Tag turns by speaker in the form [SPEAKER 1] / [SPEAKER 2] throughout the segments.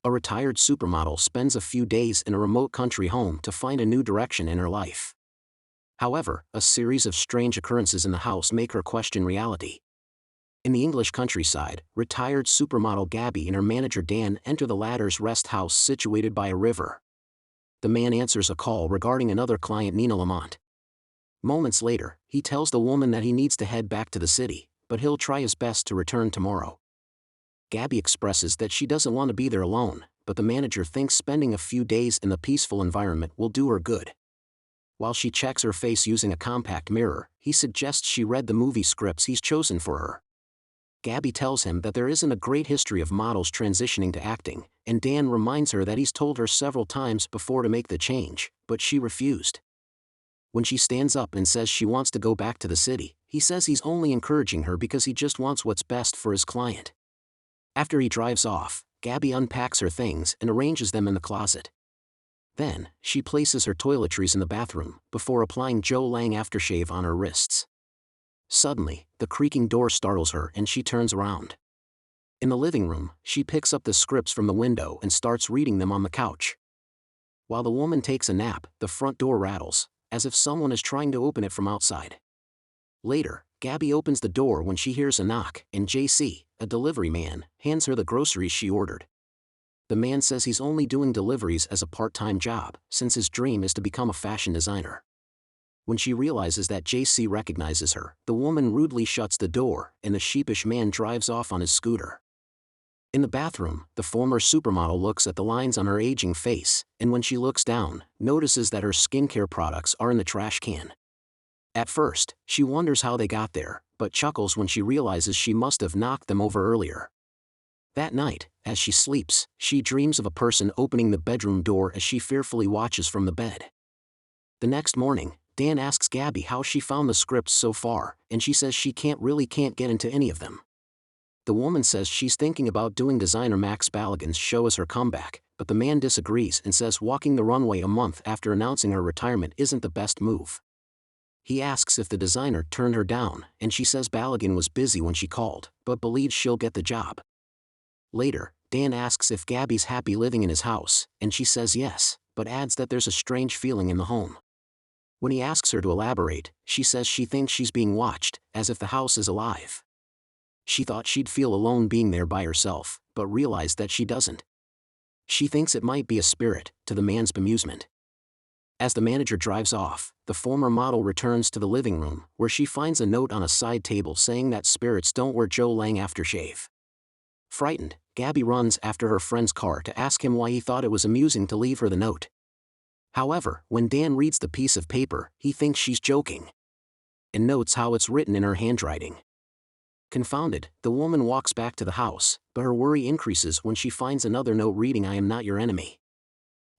[SPEAKER 1] A retired supermodel spends a few days in a remote country home to find a new direction in her life. However, a series of strange occurrences in the house make her question reality. In the English countryside, retired supermodel Gabby and her manager Dan enter the latter's rest house situated by a river. The man answers a call regarding another client, Nina Lamont. Moments later, he tells the woman that he needs to head back to the city, but he'll try his best to return tomorrow. Gabby expresses that she doesn't want to be there alone, but the manager thinks spending a few days in the peaceful environment will do her good. While she checks her face using a compact mirror, he suggests she read the movie scripts he's chosen for her. Gabby tells him that there isn't a great history of models transitioning to acting, and Dan reminds her that he's told her several times before to make the change, but she refused. When she stands up and says she wants to go back to the city, he says he's only encouraging her because he just wants what's best for his client. After he drives off, Gabby unpacks her things and arranges them in the closet. Then, she places her toiletries in the bathroom, before applying Joe Lang aftershave on her wrists. Suddenly, the creaking door startles her and she turns around. In the living room, she picks up the scripts from the window and starts reading them on the couch. While the woman takes a nap, the front door rattles, as if someone is trying to open it from outside. Later, Gabby opens the door when she hears a knock, and JC, a delivery man, hands her the groceries she ordered. The man says he's only doing deliveries as a part-time job, since his dream is to become a fashion designer. When she realizes that JC recognizes her, the woman rudely shuts the door, and the sheepish man drives off on his scooter. In the bathroom, the former supermodel looks at the lines on her aging face, and when she looks down, notices that her skincare products are in the trash can. At first, she wonders how they got there, but chuckles when she realizes she must have knocked them over earlier. That night, as she sleeps, she dreams of a person opening the bedroom door as she fearfully watches from the bed. The next morning, Dan asks Gabby how she found the scripts so far, and she says she can't get into any of them. The woman says she's thinking about doing designer Max Balagan's show as her comeback, but the man disagrees and says walking the runway a month after announcing her retirement isn't the best move. He asks if the designer turned her down, and she says Balagan was busy when she called, but believes she'll get the job. Later, Dan asks if Gabby's happy living in his house, and she says yes, but adds that there's a strange feeling in the home. When he asks her to elaborate, she says she thinks she's being watched, as if the house is alive. She thought she'd feel alone being there by herself, but realized that she doesn't. She thinks it might be a spirit, to the man's bemusement. As the manager drives off, the former model returns to the living room, where she finds a note on a side table saying that spirits don't wear Joe Lang aftershave. Frightened, Gabby runs after her friend's car to ask him why he thought it was amusing to leave her the note. However, when Dan reads the piece of paper, he thinks she's joking, and notes how it's written in her handwriting. Confounded, the woman walks back to the house, but her worry increases when she finds another note reading "I am not your enemy."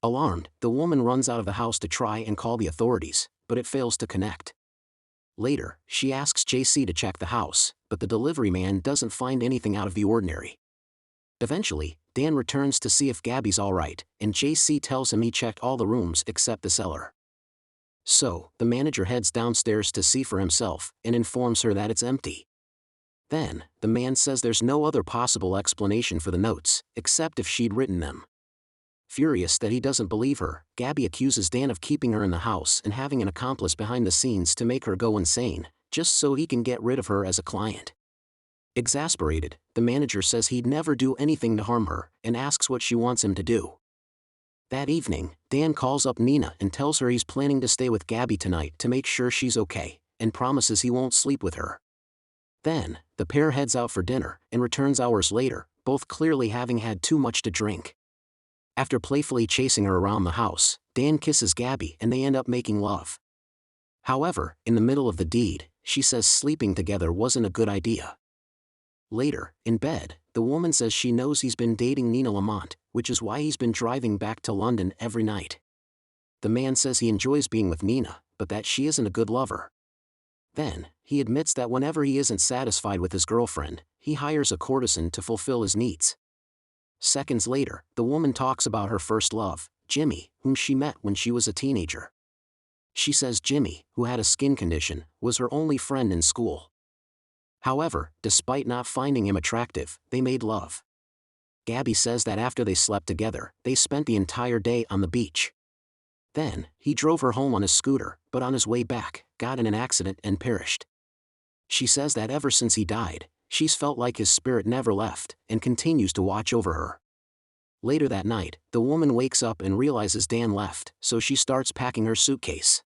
[SPEAKER 1] Alarmed, the woman runs out of the house to try and call the authorities, but it fails to connect. Later, she asks JC to check the house, but the delivery man doesn't find anything out of the ordinary. Eventually, Dan returns to see if Gabby's alright, and JC tells him he checked all the rooms except the cellar. So, the manager heads downstairs to see for himself, and informs her that it's empty. Then, the man says there's no other possible explanation for the notes, except if she'd written them. Furious that he doesn't believe her, Gabby accuses Dan of keeping her in the house and having an accomplice behind the scenes to make her go insane, just so he can get rid of her as a client. Exasperated, the manager says he'd never do anything to harm her, and asks what she wants him to do. That evening, Dan calls up Nina and tells her he's planning to stay with Gabby tonight to make sure she's okay, and promises he won't sleep with her. Then, the pair heads out for dinner, and returns hours later, both clearly having had too much to drink. After playfully chasing her around the house, Dan kisses Gabby and they end up making love. However, in the middle of the deed, she says sleeping together wasn't a good idea. Later, in bed, the woman says she knows he's been dating Nina Lamont, which is why he's been driving back to London every night. The man says he enjoys being with Nina, but that she isn't a good lover. Then, he admits that whenever he isn't satisfied with his girlfriend, he hires a courtesan to fulfill his needs. Seconds later, the woman talks about her first love, Jimmy, whom she met when she was a teenager. She says Jimmy, who had a skin condition, was her only friend in school. However, despite not finding him attractive, they made love. Gabby says that after they slept together, they spent the entire day on the beach. Then, he drove her home on his scooter, but on his way back, got in an accident and perished. She says that ever since he died, she's felt like his spirit never left and continues to watch over her. Later that night, the woman wakes up and realizes Dan left, so she starts packing her suitcase.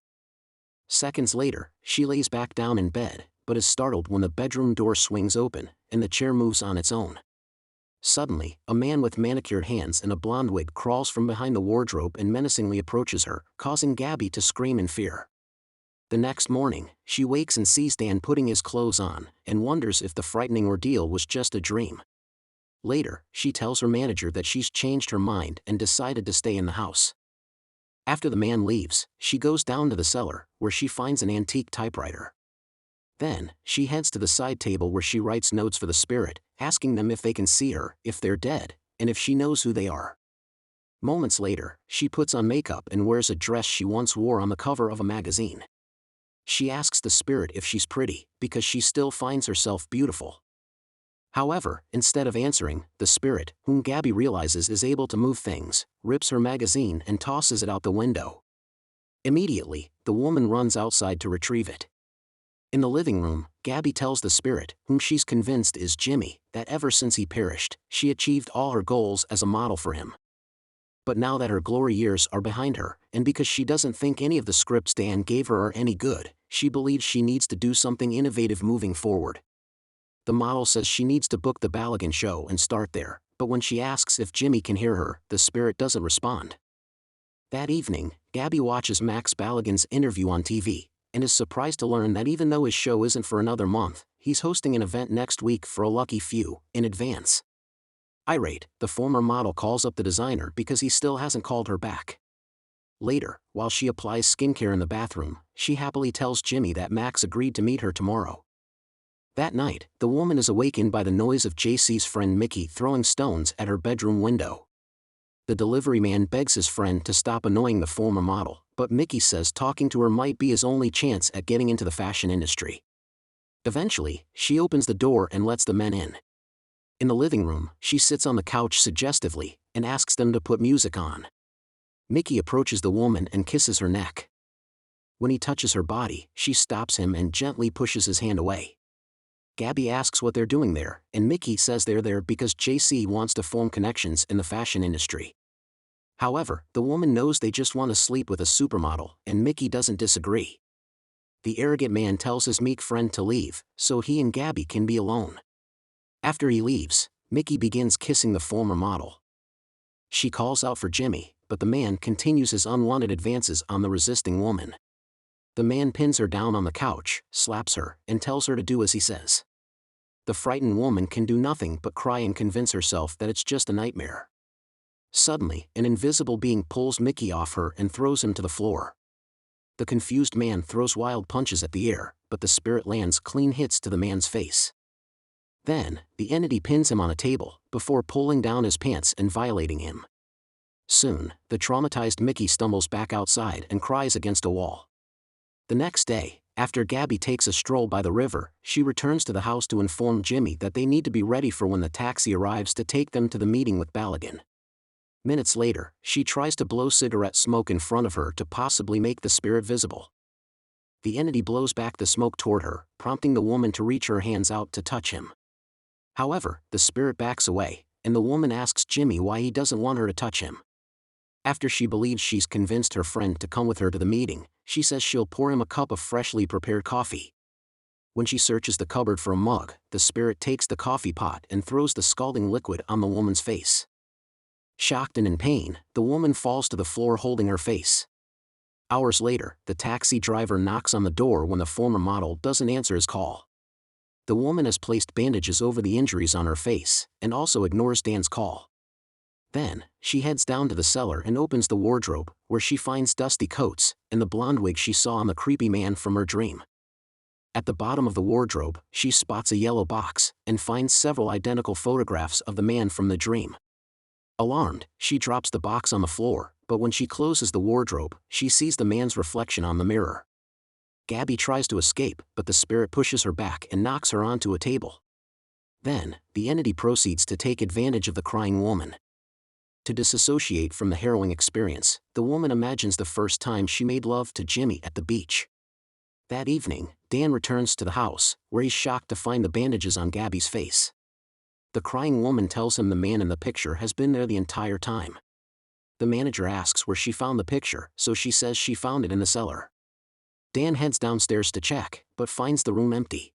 [SPEAKER 1] Seconds later, she lays back down in bed, but is startled when the bedroom door swings open, and the chair moves on its own. Suddenly, a man with manicured hands and a blonde wig crawls from behind the wardrobe and menacingly approaches her, causing Gabby to scream in fear. The next morning, she wakes and sees Dan putting his clothes on, and wonders if the frightening ordeal was just a dream. Later, she tells her manager that she's changed her mind and decided to stay in the house. After the man leaves, she goes down to the cellar, where she finds an antique typewriter. Then, she heads to the side table where she writes notes for the spirit, asking them if they can see her, if they're dead, and if she knows who they are. Moments later, she puts on makeup and wears a dress she once wore on the cover of a magazine. She asks the spirit if she's pretty, because she still finds herself beautiful. However, instead of answering, the spirit, whom Gabby realizes is able to move things, rips her magazine and tosses it out the window. Immediately, the woman runs outside to retrieve it. In the living room, Gabby tells the spirit, whom she's convinced is Jimmy, that ever since he perished, she achieved all her goals as a model for him. But now that her glory years are behind her, and because she doesn't think any of the scripts Dan gave her are any good, she believes she needs to do something innovative moving forward. The model says she needs to book the Balogun show and start there, but when she asks if Jimmy can hear her, the spirit doesn't respond. That evening, Gabby watches Max Balogun's interview on TV, and is surprised to learn that even though his show isn't for another month, he's hosting an event next week for a lucky few, in advance. Irate, the former model calls up the designer because he still hasn't called her back. Later, while she applies skincare in the bathroom, she happily tells Jimmy that Max agreed to meet her tomorrow. That night, the woman is awakened by the noise of JC's friend Mickey throwing stones at her bedroom window. The delivery man begs his friend to stop annoying the former model, but Mickey says talking to her might be his only chance at getting into the fashion industry. Eventually, she opens the door and lets the men in. In the living room, she sits on the couch suggestively and asks them to put music on. Mickey approaches the woman and kisses her neck. When he touches her body, she stops him and gently pushes his hand away. Gabby asks what they're doing there, and Mickey says they're there because JC wants to form connections in the fashion industry. However, the woman knows they just want to sleep with a supermodel, and Mickey doesn't disagree. The arrogant man tells his meek friend to leave, so he and Gabby can be alone. After he leaves, Mickey begins kissing the former model. She calls out for Jimmy, but the man continues his unwanted advances on the resisting woman. The man pins her down on the couch, slaps her, and tells her to do as he says. The frightened woman can do nothing but cry and convince herself that it's just a nightmare. Suddenly, an invisible being pulls Mickey off her and throws him to the floor. The confused man throws wild punches at the air, but the spirit lands clean hits to the man's face. Then, the entity pins him on a table, before pulling down his pants and violating him. Soon, the traumatized Mickey stumbles back outside and cries against a wall. The next day, after Gabby takes a stroll by the river, she returns to the house to inform Jimmy that they need to be ready for when the taxi arrives to take them to the meeting with Balogun. Minutes later, she tries to blow cigarette smoke in front of her to possibly make the spirit visible. The entity blows back the smoke toward her, prompting the woman to reach her hands out to touch him. However, the spirit backs away, and the woman asks Jimmy why he doesn't want her to touch him. After she believes she's convinced her friend to come with her to the meeting, she says she'll pour him a cup of freshly prepared coffee. When she searches the cupboard for a mug, the spirit takes the coffee pot and throws the scalding liquid on the woman's face. Shocked and in pain, the woman falls to the floor holding her face. Hours later, the taxi driver knocks on the door when the former model doesn't answer his call. The woman has placed bandages over the injuries on her face, and also ignores Dan's call. Then, she heads down to the cellar and opens the wardrobe, where she finds dusty coats and the blonde wig she saw on the creepy man from her dream. At the bottom of the wardrobe, she spots a yellow box and finds several identical photographs of the man from the dream. Alarmed, she drops the box on the floor, but when she closes the wardrobe, she sees the man's reflection on the mirror. Gabby tries to escape, but the spirit pushes her back and knocks her onto a table. Then, the entity proceeds to take advantage of the crying woman. To disassociate from the harrowing experience, the woman imagines the first time she made love to Jimmy at the beach. That evening, Dan returns to the house, where he's shocked to find the bandages on Gabby's face. The crying woman tells him the man in the picture has been there the entire time. The manager asks where she found the picture, so she says she found it in the cellar. Dan heads downstairs to check, but finds the room empty.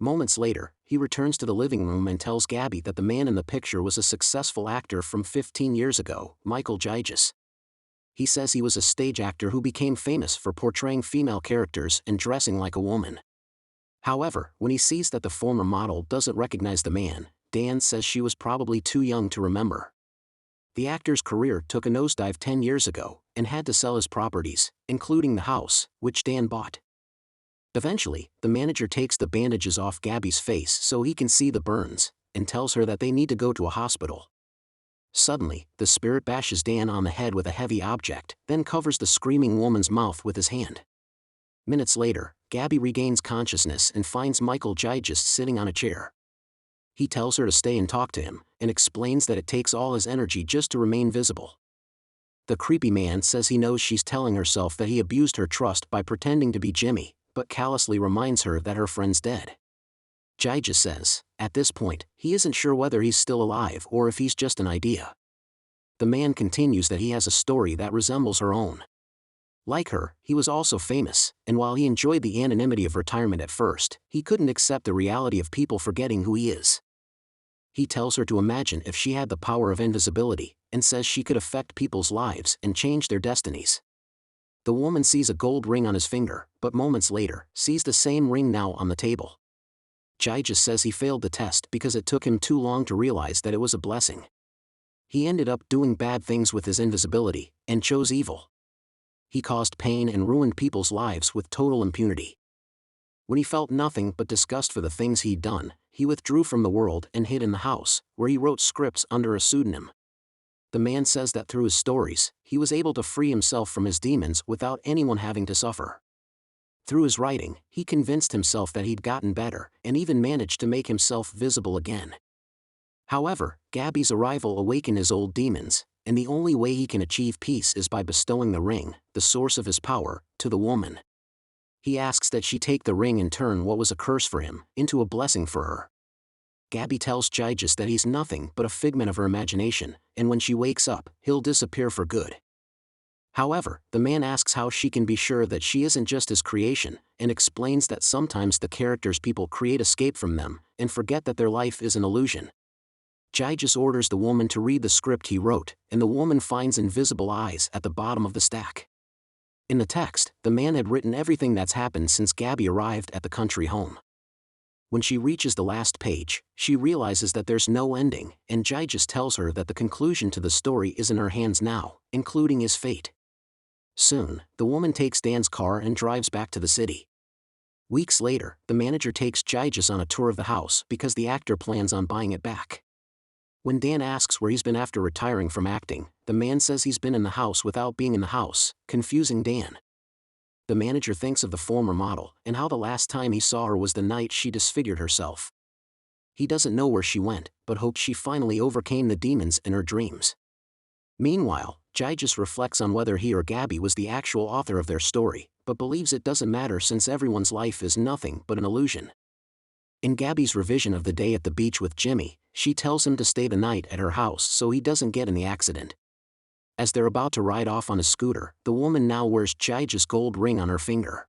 [SPEAKER 1] Moments later, he returns to the living room and tells Gabby that the man in the picture was a successful actor from 15 years ago, Michael Giges. He says he was a stage actor who became famous for portraying female characters and dressing like a woman. However, when he sees that the former model doesn't recognize the man, Dan says she was probably too young to remember. The actor's career took a nosedive 10 years ago, and had to sell his properties, including the house, which Dan bought. Eventually, the manager takes the bandages off Gabby's face so he can see the burns, and tells her that they need to go to a hospital. Suddenly, the spirit bashes Dan on the head with a heavy object, then covers the screaming woman's mouth with his hand. Minutes later, Gabby regains consciousness and finds Michael Giges sitting on a chair. He tells her to stay and talk to him, and explains that it takes all his energy just to remain visible. The creepy man says he knows she's telling herself that he abused her trust by pretending to be Jimmy, but callously reminds her that her friend's dead. Giges says, at this point, he isn't sure whether he's still alive or if he's just an idea. The man continues that he has a story that resembles her own. Like her, he was also famous, and while he enjoyed the anonymity of retirement at first, he couldn't accept the reality of people forgetting who he is. He tells her to imagine if she had the power of invisibility, and says she could affect people's lives and change their destinies. The woman sees a gold ring on his finger, but moments later, sees the same ring now on the table. Giges says he failed the test because it took him too long to realize that it was a blessing. He ended up doing bad things with his invisibility, and chose evil. He caused pain and ruined people's lives with total impunity. When he felt nothing but disgust for the things he'd done, he withdrew from the world and hid in the house, where he wrote scripts under a pseudonym. The man says that through his stories, he was able to free himself from his demons without anyone having to suffer. Through his writing, he convinced himself that he'd gotten better, and even managed to make himself visible again. However, Gabby's arrival awakened his old demons, and the only way he can achieve peace is by bestowing the ring, the source of his power, to the woman. He asks that she take the ring and turn what was a curse for him into a blessing for her. Gabby tells Giges that he's nothing but a figment of her imagination, and when she wakes up, he'll disappear for good. However, the man asks how she can be sure that she isn't just his creation, and explains that sometimes the characters people create escape from them, and forget that their life is an illusion. Giges orders the woman to read the script he wrote, and the woman finds invisible eyes at the bottom of the stack. In the text, the man had written everything that's happened since Gabby arrived at the country home. When she reaches the last page, she realizes that there's no ending, and Giges tells her that the conclusion to the story is in her hands now, including his fate. Soon, the woman takes Dan's car and drives back to the city. Weeks later, the manager takes Giges on a tour of the house because the actor plans on buying it back. When Dan asks where he's been after retiring from acting, the man says he's been in the house without being in the house, confusing Dan. The manager thinks of the former model, and how the last time he saw her was the night she disfigured herself. He doesn't know where she went, but hopes she finally overcame the demons in her dreams. Meanwhile, Giges reflects on whether he or Gabby was the actual author of their story, but believes it doesn't matter since everyone's life is nothing but an illusion. In Gabby's revision of the day at the beach with Jimmy, she tells him to stay the night at her house so he doesn't get in the accident. As they're about to ride off on a scooter, the woman now wears Giges' gold ring on her finger.